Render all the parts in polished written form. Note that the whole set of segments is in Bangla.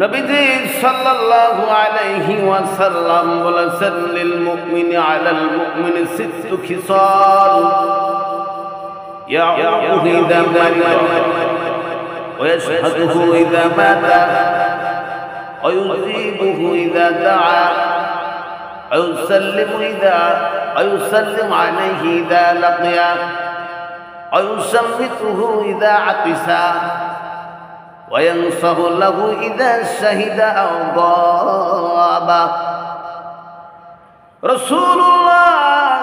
নবীজি সাল্লাল্লাহু আলাইহি ওয়াসাল্লাম বলেছেন, লিল মুমিনি আলাল মুমিনি সিত্তু খিসাল ইয়াউযু ইযা মাতা ওয়া ইয়াশহাদুহু ইযা মাতা ওয়া ইউজিবুহু ইযা দাআ ওয়া ইউসাল্লিমু আলাইহি ইযা লাকিয়া ওয়া ইউসাম্মিতুহু ইযা আতিসা وينصح له إذا شهد أو غاب। রাসূলুল্লাহ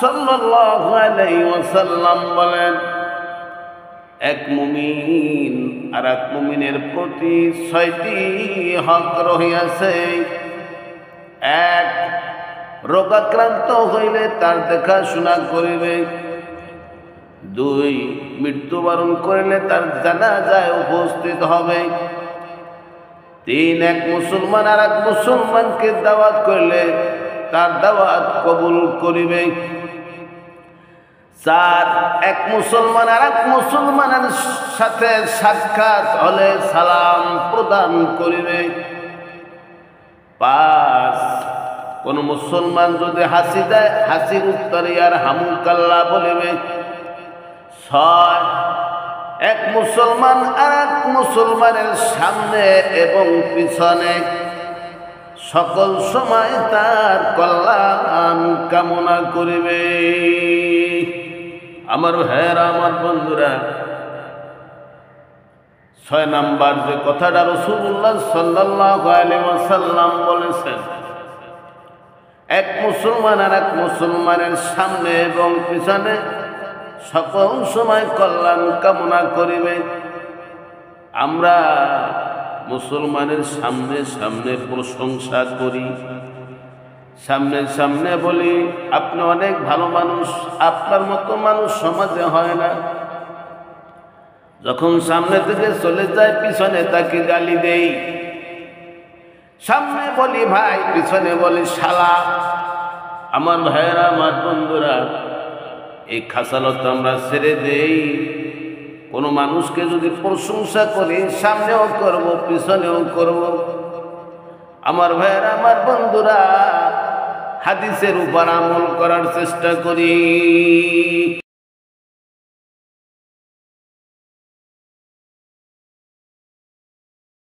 সাল্লাল্লাহু আলাইহি ওয়াসাল্লাম বলেন, এক মুমিন আর এক মুমিনের প্রতি ৬টি হক রহিয়াছে। এক, রোগাক্রান্ত হইলে তার দেখাশোনা করিবে। ২, মৃত্যুবরণ করিলে তার জানাজায় উপস্থিত হবে। ৩, এক মুসলমান আর এক মুসলমানকে দাওয়াত করলে তার দাওয়াত কবুল করিবে। ৪, এক মুসলমান আর এক মুসলমানের সাথে সাক্ষাৎ হলে সালাম প্রদান করিবে। ৫, কোন মুসলমান যদি হাসি দেয় হাসির উত্তরে আর হামুকাল্লাহ বলিবে। ৬, এক মুসলমান আর এক মুসলমানের সামনে এবং পিছনে সকল সময় তার কল্যাণ কামনা করিবে। আমার ভাইয়েরা, আমার বন্ধুরা, ৬ নাম্বার যে কথাটা রাসূলুল্লাহ সাল্লাল্লাহু আলাইহি ওয়াসাল্লাম বলেছেন, এক মুসলমান আর এক মুসলমানের সামনে এবং পিছনে সকল সময় কল্যাণ কামনা করিবে। আমরা মুসলমানের সামনে সামনে প্রশংসা করি, সামনে সামনে বলি আপনি অনেক ভালো মানুষ, আপনার মতো মানুষ সমাজে হয় না। যখন সামনে থেকে চলে যায় পিছনে তাকে গালি দেই। সামনে বলি ভাই, পিছনে বলি শালা। আমার ভাইয়েরা, আমার বন্ধুরা, এই খাসালত আমরা ছেড়ে দেই। কোনো মানুষকে যদি প্রশংসা করি সামনেও করব পিছনেও করব। আমার ভাইয়েরা, আমার বন্ধুরা, হাদিসের উপর আমল করার চেষ্টা করি।